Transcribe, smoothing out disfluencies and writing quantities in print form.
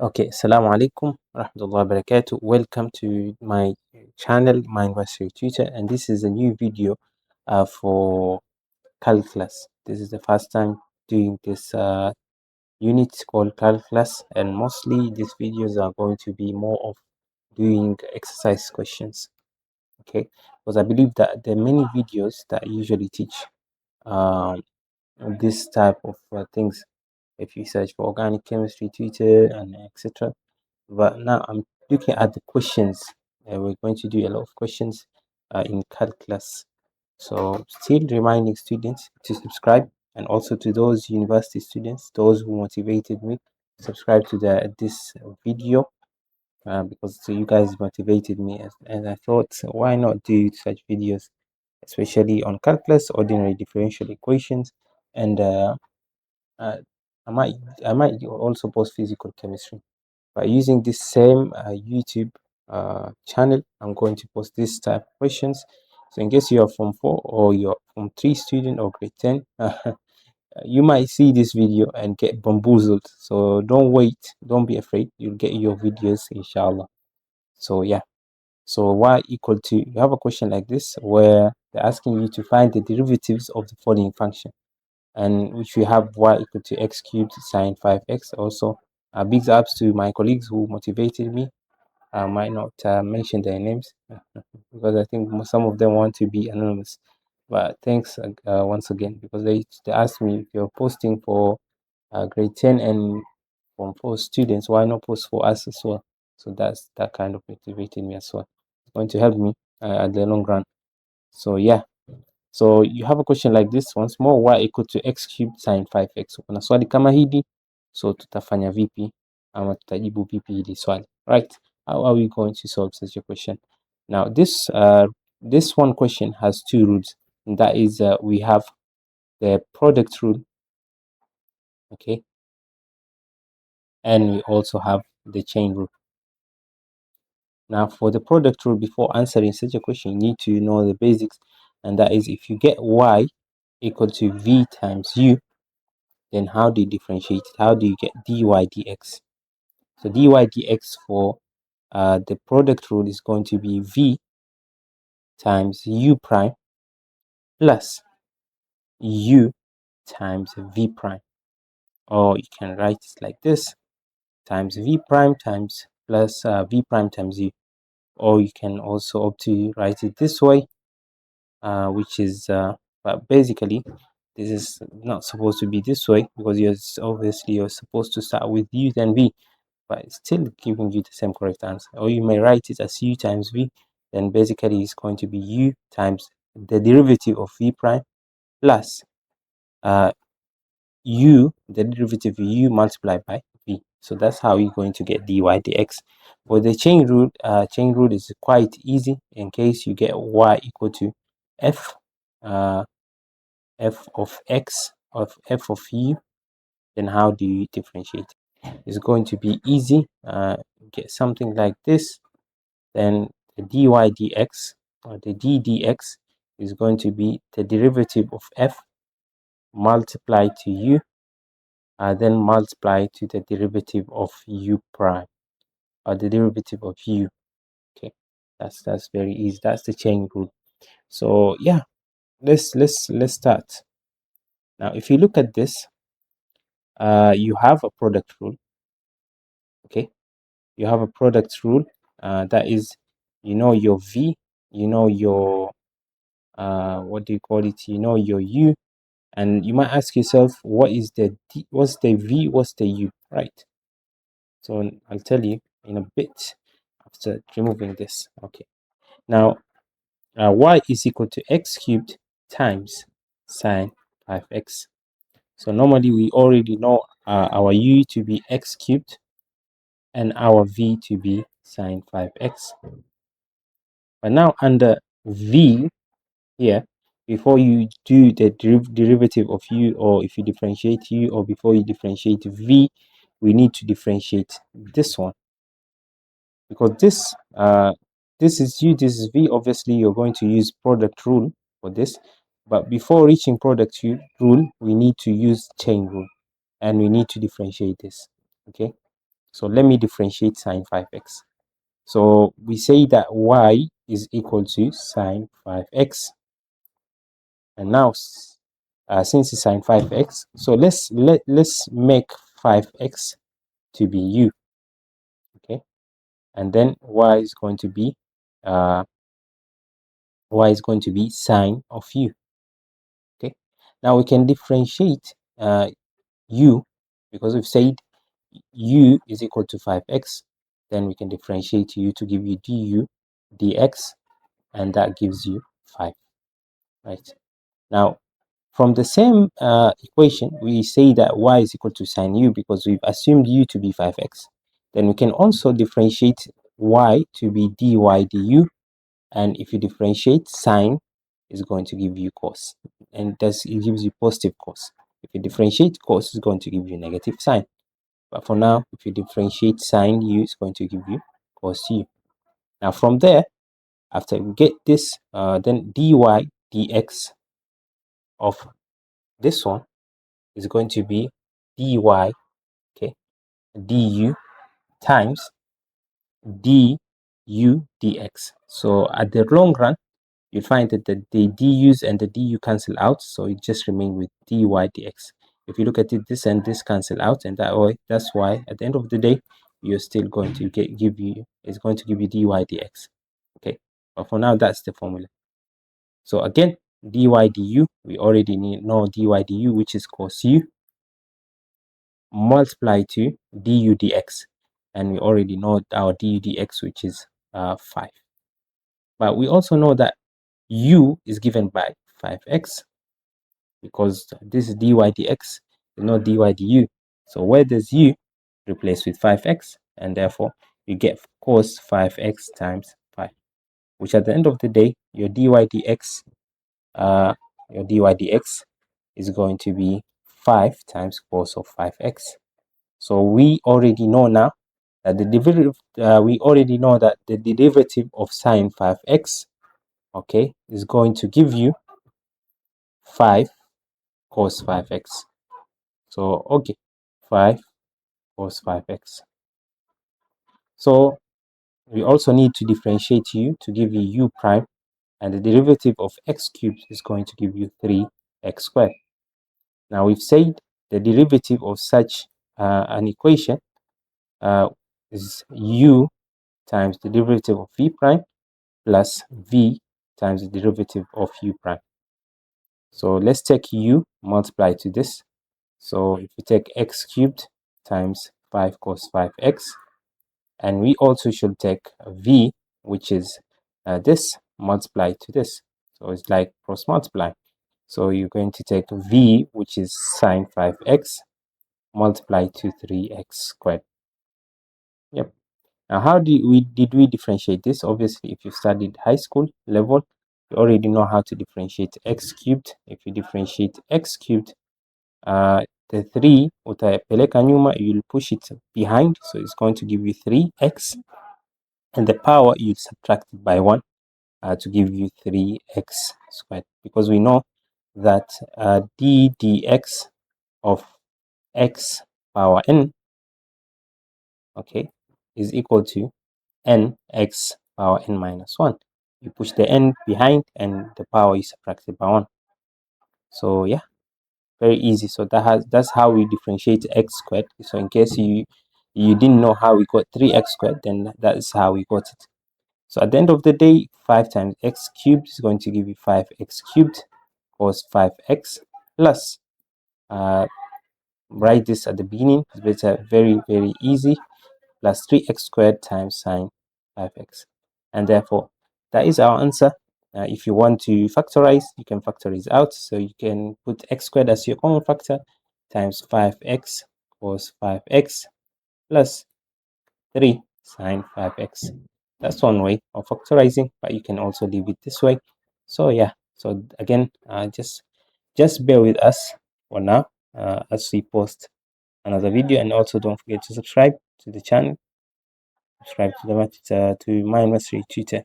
Okay, assalamu alaikum rahmatullahi barakatuh. Welcome to my channel, my University Tutor, and this is a new video for calculus. This is the first time doing this unit called calculus, and mostly these videos are going to be more of doing exercise questions. Okay, because I believe that there are many videos that usually teach um, this type of things. If you search for organic chemistry tutor and etc. But now I'm looking at the questions. We're going to do a lot of questions in calculus. So still reminding students to subscribe, and also to those university students, those who motivated me, subscribe to this video because you guys motivated me, and I thought, why not do such videos, especially on calculus, ordinary differential equations, and uh, I might also post physical chemistry. By using this same YouTube channel, I'm going to post this type of questions. So in case you are from 4 or you're from 3 student or grade 10, you might see this video and get bamboozled. So don't wait, don't be afraid. You'll get your videos, inshallah. So yeah. So y equal to, you have a question like this where they're asking you to find the derivatives of the following function, and which we have y equal to x cubed sine 5x. Also, big ups to my colleagues who motivated me. I might not mention their names because I think some of them want to be anonymous. But thanks once again, because they asked me, if you're posting for grade 10 and from 4 students, why not post for us as well? So that kind of motivated me as well. It's going to help me at the long run. So yeah. So you have a question like this once more, y equal to x cubed sine 5x. Kuna swali kama hili, so tutafanya vipi ama tutajibu vipi hili swali, right? How are we going to solve such a question? Now this one question has two rules, and that is we have the product rule, okay, and we also have the chain rule. Now for the product rule, before answering such a question, you need to know the basics, and that is, if you get y equal to v times u, then how do you differentiate it? How do you get dy dx? So dy dx for the product rule is going to be v times u prime plus u times v prime, or you can write it like this, times v prime times plus v prime times u, or you can also opt to write it this way, which is but basically this is not supposed to be this way, because you're supposed to start with u then v, but it's still giving you the same correct answer. Or you may write it as u times v, then basically it's going to be u times the derivative of v prime plus u, the derivative of u multiplied by v. So that's how you're going to get dy dx. For the chain rule is quite easy. In case you get y equal to f f of x of f of u, then how do you differentiate? It's going to be easy. Get something like this, then the dy dx or the d dx is going to be the derivative of f multiplied to u, then multiply to the derivative of u prime, or the derivative of u. Okay, that's very easy. That's the chain rule. So yeah, let's start. Now if you look at this, you have a product rule. Okay, you have a product rule, that is, you know your v, you know your what do you call it, you know your u, and you might ask yourself, what is the d, what's the v, what's the u, right? So I'll tell you in a bit after removing this. Okay, now y is equal to x cubed times sine 5x. So normally we already know our u to be x cubed and our v to be sine 5x. But now under v here, before you do the derivative of u, or if you differentiate u, or before you differentiate v, we need to differentiate this one, because this is u, this is v. Obviously you're going to use product rule for this, but before reaching product rule, we need to use chain rule, and we need to differentiate this. Okay, So let me differentiate sine 5x. So we say that y is equal to sine 5x. And now, since it's sine 5x, so let's make 5x to be u. Okay, and then y is going to be sine of u. Okay, now we can differentiate u, because we've said u is equal to 5x. Then we can differentiate u to give you du dx, and that gives you 5. Right, now from the same equation, we say that y is equal to sine u because we've assumed u to be 5x. Then we can also differentiate y to be dy du, and if you differentiate, sine is going to give you cos, and it gives you positive cos. If you differentiate, cos is going to give you negative sine. But for now, if you differentiate sine u, it's going to give you cos u. Now from there, after we get this, then dy dx of this one is going to be dy, okay, du times du dx. So at the long run, you find that the du's and the du cancel out, so it just remains with dy dx. If you look at it, this and this cancel out, and that's why at the end of the day, you're still going to give you dy dx. Okay, but for now, that's the formula. So again, dy du, we already know dy du, which is cos u, multiply to du dx, and we already know our du dx, which is 5. But we also know that u is given by 5x, because this is dy dx, not dy du. So where does u replace with 5x, and therefore you get cos 5x times 5, which at the end of the day, your dy dx is going to be 5 times cos of 5x. So we already know now that the derivative of sine 5x, okay, is going to give you 5 cos 5x. So okay, 5 cos 5x. So we also need to differentiate u to give you u prime, and the derivative of x cubed is going to give you 3x squared. Now we've said the derivative of such an equation is u times the derivative of v prime plus v times the derivative of u prime. So let's take u, multiply to this. So if we take x cubed times 5 cos 5x, and we also should take v, which is this, multiply to this. So it's like cross multiply. So you're going to take v, which is sine 5x, multiply to 3x squared. Yep. Now, how did we differentiate this? Obviously, if you studied high school level, you already know how to differentiate x cubed. If you differentiate x cubed, the 3 utapeleka nyuma, you'll push it behind, so it's going to give you 3x, and the power you subtract it by 1 to give you 3x squared, because we know that d dx of x power n, okay, is equal to nx power n minus 1. You push the n behind, and the power is subtracted by 1. So yeah, very easy. So that's how we differentiate x squared. So in case you didn't know how we got 3x squared, then that is how we got it. So at the end of the day, 5 times x cubed is going to give you 5x cubed cos 5x plus, write this at the beginning, it's better, very, very easy, plus 3x squared times sine 5x. And therefore, that is our answer. If you want to factorize, you can factorize out. So you can put x squared as your common factor, times 5x cos 5x plus 3 sine 5x. That's one way of factorizing, but you can also leave it this way. So yeah, so again, just bear with us for now as we post another video, and also don't forget to subscribe to the channel, subscribe to the to my Mastery Tutor.